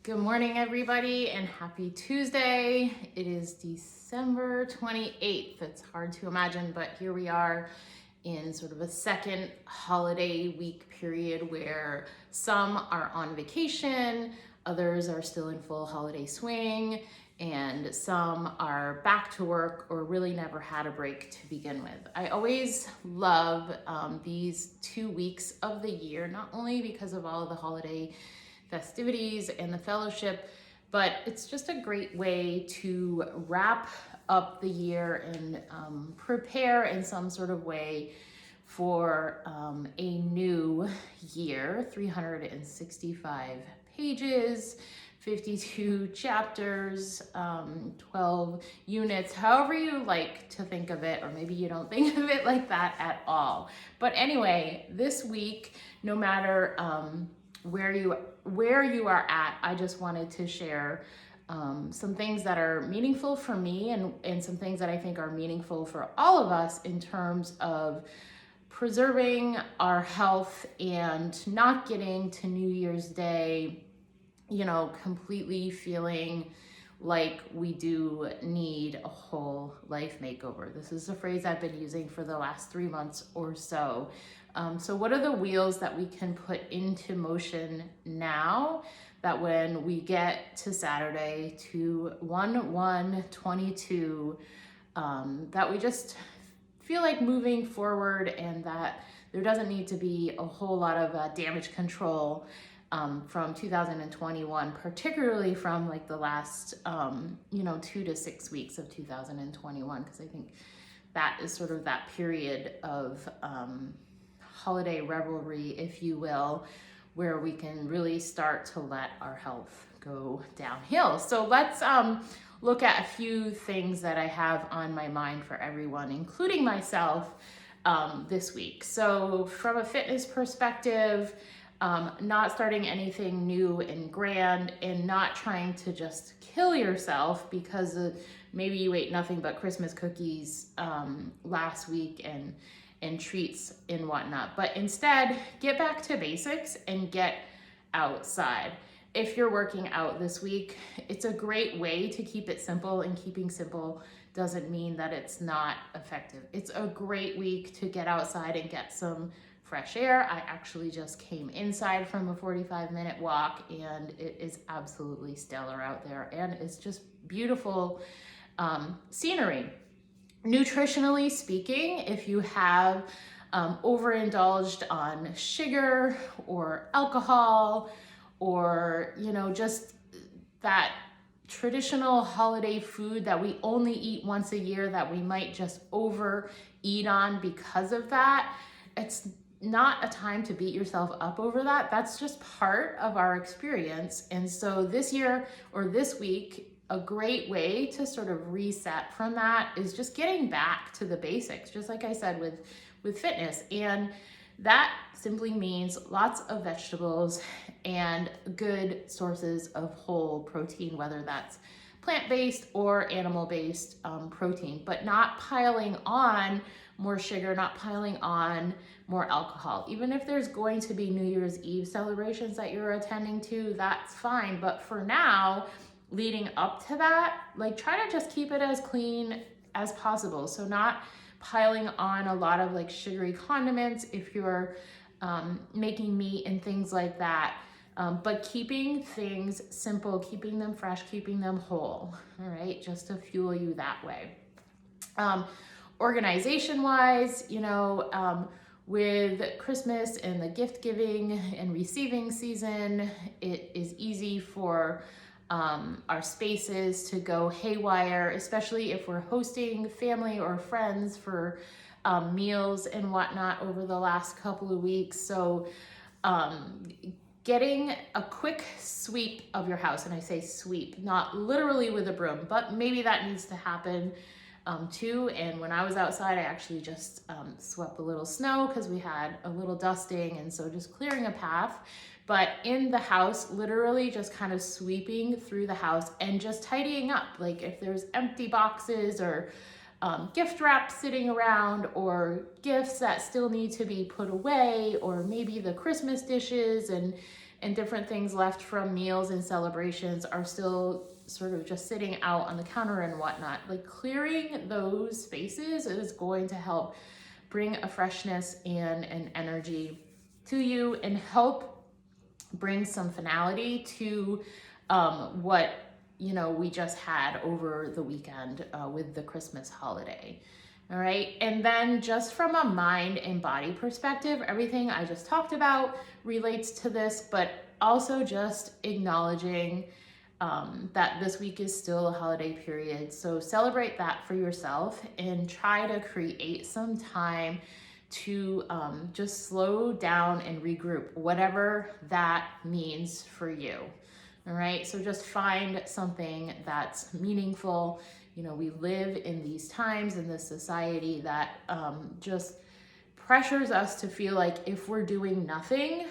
Good morning, everybody, and happy Tuesday. It is December 28th. It's hard to imagine, but here we are in sort of a second holiday week period where some are on vacation, others are still in full holiday swing, and some are back to work or really never had a break to begin with. I always love these 2 weeks of the year, not only because of all of the holiday festivities and the fellowship, but it's just a great way to wrap up the year and prepare in some sort of way for a new year. 365 pages, 52 chapters, 12 units, however you like to think of it, or maybe you don't think of it like that at all. But anyway, this week, no matter where you are at, I just wanted to share some things that are meaningful for me and some things that I think are meaningful for all of us in terms of preserving our health and not getting to New Year's Day, completely feeling like we do need a whole life makeover. This is a phrase I've been using for the last 3 months or so. So what are the wheels that we can put into motion now that when we get to Saturday to 1/1/22, that we just feel like moving forward and that there doesn't need to be a whole lot of damage control from 2021, particularly from like the last 2 to 6 weeks of 2021, because I think that is sort of that period of holiday revelry, if you will, where we can really start to let our health go downhill. So let's look at a few things that I have on my mind for everyone, including myself, this week. So from a fitness perspective, not starting anything new and grand, and not trying to just kill yourself because maybe you ate nothing but Christmas cookies last week and treats and whatnot, but instead get back to basics and get outside. If you're working out this week, it's a great way to keep it simple, and keeping simple doesn't mean that it's not effective. It's a great week to get outside and get some fresh air. I actually just came inside from a 45-minute walk, and it is absolutely stellar out there, and it's just beautiful scenery. Nutritionally speaking, if you have overindulged on sugar or alcohol, or just that traditional holiday food that we only eat once a year that we might just overeat on because of that, it's not a time to beat yourself up over that. That's just part of our experience. And so this year or this week, a great way to sort of reset from that is just getting back to the basics, just like I said with fitness. And that simply means lots of vegetables and good sources of whole protein, whether that's plant-based or animal-based protein, but not piling on more sugar, not piling on more alcohol. Even if there's going to be New Year's Eve celebrations that you're attending to, that's fine. But for now, leading up to that, try to just keep it as clean as possible. So not piling on a lot of sugary condiments if you're making meat and things like that, but keeping things simple, keeping them fresh, keeping them whole, all right, just to fuel you that way. Organization wise, with Christmas and the gift giving and receiving season, it is easy for our spaces to go haywire, especially if we're hosting family or friends for meals and whatnot over the last couple of weeks. So getting a quick sweep of your house, and I say sweep, not literally with a broom, but maybe that needs to happen too. And when I was outside, I actually just swept a little snow because we had a little dusting, and so just clearing a path. But in the house, literally just kind of sweeping through the house and just tidying up. If there's empty boxes or gift wrap sitting around, or gifts that still need to be put away, or maybe the Christmas dishes and and different things left from meals and celebrations are still sort of just sitting out on the counter and whatnot. Like clearing those spaces is going to help bring a freshness and an energy to you and help bring some finality to what we just had over the weekend with the Christmas holiday. All right. And then just from a mind and body perspective, everything I just talked about relates to this, but also just acknowledging that this week is still a holiday period. So celebrate that for yourself and try to create some time to just slow down and regroup, whatever that means for you. All right. So just find something that's meaningful. We live in these times in this society that just pressures us to feel like if we're doing nothing,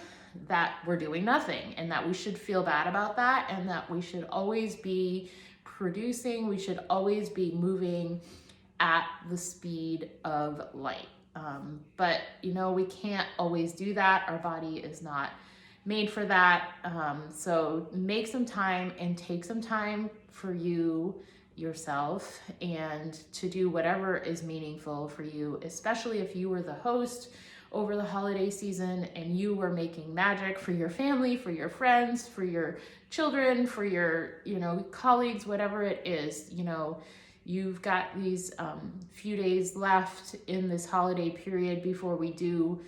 that we're doing nothing, and that we should feel bad about that, and that we should always be producing, we should always be moving at the speed of light. But we can't always do that. Our body is not made for that. So make some time and take some time for yourself and to do whatever is meaningful for you, especially if you were the host over the holiday season and you were making magic for your family, for your friends, for your children, for your colleagues, whatever it is. You've got these few days left in this holiday period before we do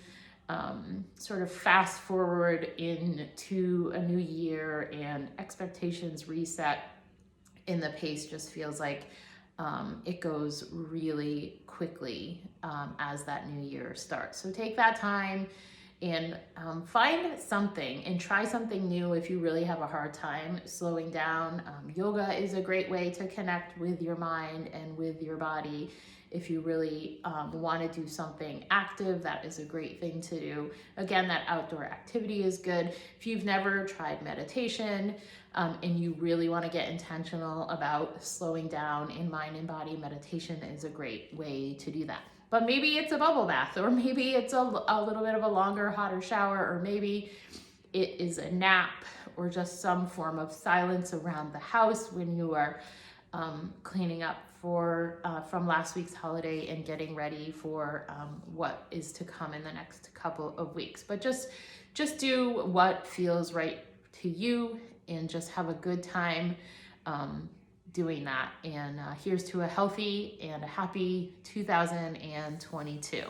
sort of fast forward into a new year and expectations reset, and the pace just feels like it goes really quickly as that new year starts. So take that time and find something and try something new if you really have a hard time slowing down. Yoga is a great way to connect with your mind and with your body. If you really want to do something active, that is a great thing to do. Again, that outdoor activity is good. If you've never tried meditation and you really want to get intentional about slowing down in mind and body, meditation is a great way to do that. But maybe it's a bubble bath, or maybe it's a little bit of a longer, hotter shower, or maybe it is a nap, or just some form of silence around the house when you are cleaning up from last week's holiday and getting ready for what is to come in the next couple of weeks. But just do what feels right to you and just have a good time doing that. And here's to a healthy and a happy 2022.